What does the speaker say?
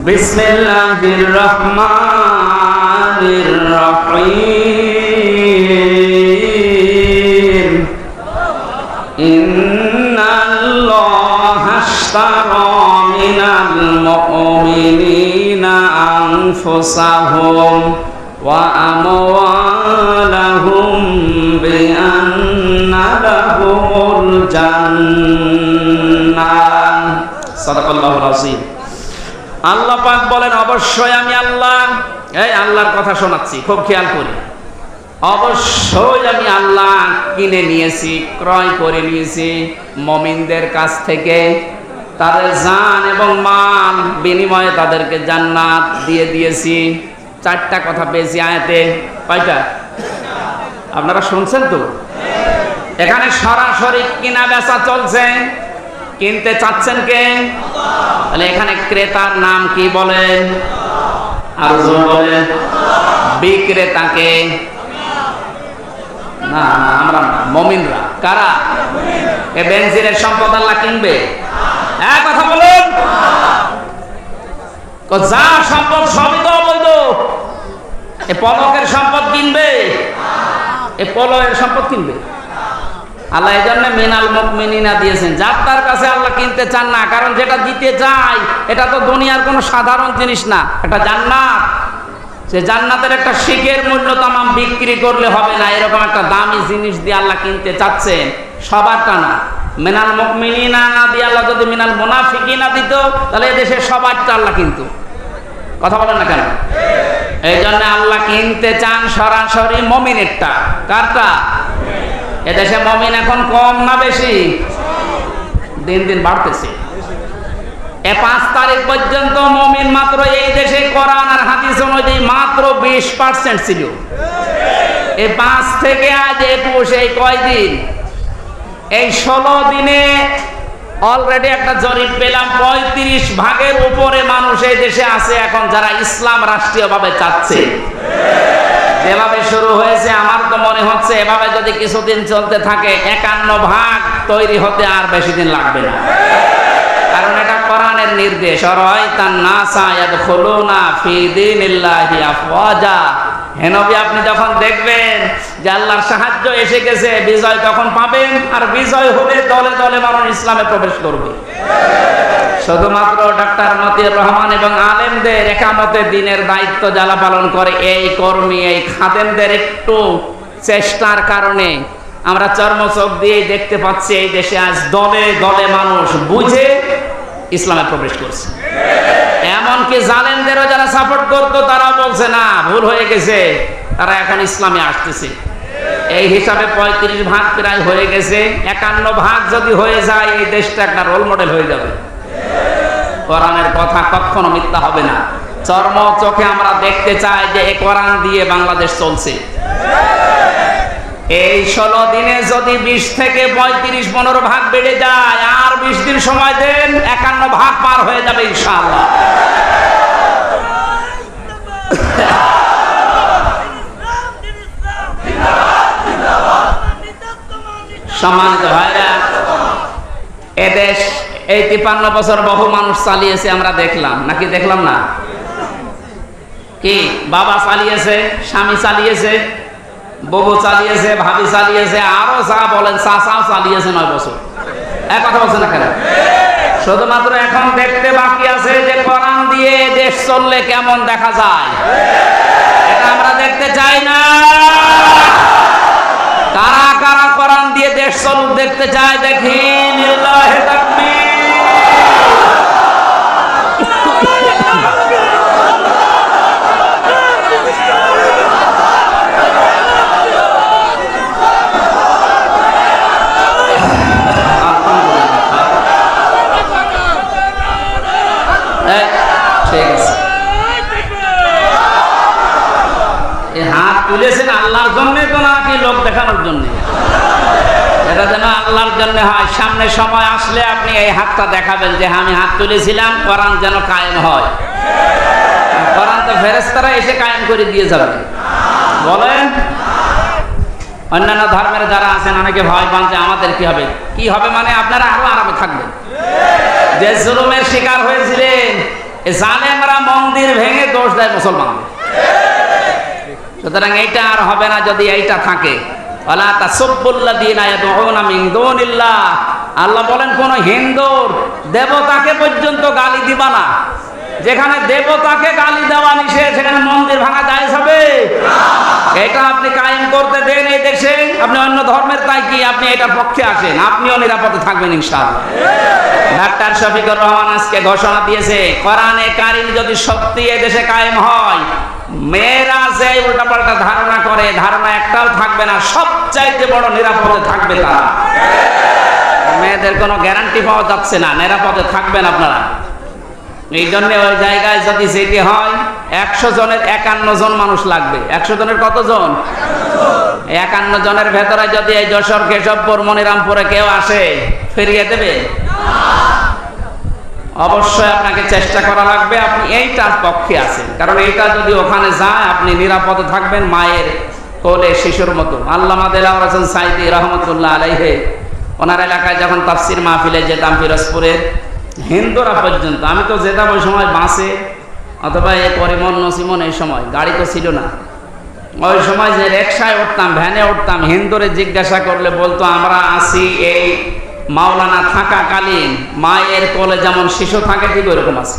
বিসমিল্লাহির রহমানির রহিম ইন্নাল্লাহা আশতারা মিনাল মুমিনিনা আনফুসাহুম ওয়া আমওয়ালাহুম বিআন্না লাহুমুল জান্নাহ। সাদাকাল্লাহুল আযীম। আল্লাহ পাক বলেন, অবশ্যই আমি আল্লাহ, এই আল্লাহর কথা শোনাচ্ছি, খুব খেয়াল করি। অবশ্যই আমি আল্লাহ কিনে নিয়েছি, ক্রয় করে নিয়েছি মুমিনদের কাছ থেকে, তাদের জান এবং মাল বিনিময়ে তাদেরকে জান্নাত দিয়ে দিয়েছি। চারটা কথা পেয়েছি আয়াতে। কয়টা? আপনারা শুনছেন তো? এখানে সরাসরি কিনা বেচা চলছে। কিনতে চাচ্ছেন কে? তাহলে এখানে ক্রেতার নাম কি বলেন? আর বলেন। বিক্রেতাকে? না, আমরা মুমিনরা। কারা? এ বেনজিরের সম্পদ আল্লাহ কিনবে? এক কথা বলুন। যা সম্পদ সবই তো অবৈধ। এ পলকের সম্পদ কিনবে? এ পলকের সম্পদ কিনবে? আল্লাহ এই জন্য মিনাল মুমিনিনা দিয়েছেন। যার তার কাছে আল্লাহ কিনতে চান না, কারণ যেটা দিতে চাই এটা তো দুনিয়ার কোনো সাধারণ জিনিস না, এটা জান্নাত। সে জান্নাতের একটা শিখের মূল্য তামাম বিক্রি করলে হবে না, এরকম একটা দামি জিনিস দিয়ে আল্লাহ কিনতে চাচ্ছেন। সবারটা না। মিনাল মুমিনিনা না দিয়ে আল্লাহ যদি মিনাল মুনাফিকিনা দিত, তাহলে এদেশে সবারটা আল্লাহ কিনতো। কথা বলেন না কেন? এই জন্য আল্লাহ কিনতে চান সরাসরি মুমিনেরটা। কারটা? এদেশে মুমিন এখন কম না বেশি? দিন দিন বাড়তেছে। 5 তারিখ পর্যন্ত মুমিন মাত্র এই দেশে কোরআন আর হাদিস অনুযায়ী মাত্র 20% ছিল। এই 5 থেকে আজ 21, এই কয়দিন? এই 16 দিনে অলরেডি একটা জরিপ পেলাম, 35 ভাগের উপরে মানুষ এই দেশে আছে এখন যারা ইসলাম রাষ্ট্রীয়ভাবে চাচ্ছে। যেভাবে শুরু হয়েছে আমার তো মনে হচ্ছে এভাবে যদি কিছুদিন চলতে থাকে 51 ভাগ তৈরি হতে আর বেশি দিন লাগবে না। কারণ এটা কোরআনের নির্দেশ, রাআইতান নাসা ইয়াদখুলুনা ফি দীনিল্লাহি আফওয়াজা। হে নবী, আপনি যখন দেখবেন যে আল্লাহর সাহায্য এসে গেছে, বিজয় তখন পাবেন, আর বিজয় হলে দলে দলে মানুষ ইসলামে প্রবেশ করবে। শুধুমাত্র ডাক্তার মতিউর রহমান এবং আলেমদের একামতে দিনের দায়িত্ব যারা পালন করে, এই কর্মী, এই খাদেমদের একটু চেষ্টার কারণে আমরা চর্মচোখ দিয়ে দেখতে পাচ্ছি এই দেশে আজ দলে দলে মানুষ বুঝে ইসলামে প্রবেশ করছে। এমনকি জালেমদেরও যারা সাপোর্ট করতো তারা বলছে না, ভুল হয়ে গেছে, তারা এখন ইসলামে আসতেছে। এই হিসাবে 35 ভাগ প্রায় হয়ে গেছে। 51 ভাগ যদি হয়ে যায় এই দেশটা একটা রোল মডেল হয়ে যাবে। কোরআনের কথা কখনো মিথ্যা হবে না। চর্ম চোখে আমরা দেখতে চাই যে এই কোরআন দিয়ে বাংলাদেশ চলছে। এই 16 দিনে যদি 20 থেকে 35-15 ভাগ বেড়ে যায়, আর 20 দিন সময় দেন, 51 ভাগ পার হয়ে যাবে ইনশাআল্লাহ। সম্মানিত ভাইরা, এদেশ এই 53 বছর বহু মানুষ চালিয়েছে, আমরা দেখলাম নাকি? দেখলাম না? কি বাবা চালিয়েছে, স্বামী চালিয়েছে, বউ চালিয়েছে, ভাবি চালিয়েছে, আরো যা বলেন চাচাও চালিয়েছে 9 বছর। এক কথা বলছে না কেন? শুধুমাত্র এখন দেখতে বাকি আছে যে কোরআন দিয়ে দেশ চললে কেমন দেখা যায়। এটা আমরা দেখতে চাই না। কারা কারা কোরআন দিয়ে দেশ চলুক দেখতে চায়? দেখি। লিল্লাহি তাকবীর। হাত তুলেছেন আল্লাহর জন্য তো নাকি লোক দেখানোর জন্য? এটা যেন আল্লাহর জন্য হয়। সামনে সময় আসলে আপনি এই হাতটা দেখাবেন যে আমি হাত তুলেছিলাম, কোরআন যেন কায়েম হয়। কোরআন তো ফেরেশতারা এসে কায়েম করে দিয়ে যাবে। বলেন, অন্যান্য ধর্মের যারা আছেন অনেকে ভয় পান যে আমাদের কি হবে। কি হবে মানে আপনারা আরো আরামে থাকবেন। যে জুলুমের শিকার হয়েছিলেন জালেমরা মন্দির ভেঙে দোষ দেয় মুসলমান। সুতরাং এইটা আর হবে না যদি এইটা থাকে। ওয়ালা তাসুব্বুল্লাযীনা ইয়াদউনা মিন দুনিল্লাহ, আল্লাহ বলেন কোন হিন্দুর দেবতাকে পর্যন্ত গালি দিবা না। যেখানে দেবতাকে গালি দেওয়া নিষেধ সেখানে মন্দির ভাঙা জায়েজ হবে? এটা আপনি কায়েম করতে দেন এই দেশে। আপনি অন্য ধর্মের তাই কি আপনি এটার পক্ষে আসেন, আপনিও নিরাপদে থাকবেন ইনশাআল্লাহ। ডাক্তার শফিকুর রহমান আজকে ঘোষণা দিয়েছে কোরআনে কারিম যদি সত্যি এই দেশে কায়েম হয়, মেয়েরা যে উল্টাপাল্টা ধারণা করে ধারণা একটাও থাকবে না, সবচাইতে বড় নিরাপদে থাকবে তারা। মেয়েদের কোনো গ্যারান্টি পাওয়া যাচ্ছে না, নিরাপদে থাকবেন আপনারা। এই জন্য ওই জায়গায় যদি যেতে হয় 100 জনের 51 জন মানুষ লাগবে। 100 জনের কতজন? 51 জনের ভেতরে যদি এই যশোর, কেশবপুর, মনিরামপুরে কেউ আসে, ফিরিয়ে দেবে? অবশ্যই আপনাকে চেষ্টা করা লাগবে। আপনি এইটার পক্ষে আছেন, কারণ এইটা যদি ওখানে যায় আপনি নিরাপদে থাকবেন মায়ের কোলে শিশুর মতো। আল্লামা দেলাওয়ার হোসেন সাঈদী রহমতুল্লাহ আলাইহি ওনার এলাকায় যখন তাফসির মাহফিলে যেতাম পিরোজপুরের, হিন্দুরা পর্যন্ত, আমি তো যেতাম ওই সময় বাসে অথবা এই পরিমল নসিমন, এই সময় গাড়ি তো ছিল না, ওই সময় যে রিকশায় উঠতাম, ভ্যানে উঠতাম, হিন্দুরে জিজ্ঞাসা করলে বলতো আমরা আসি এই মাওলানা থাকাকালীন মায়ের কোলে যেমন শিশু থাকে ঠিক ওইরকম আছে।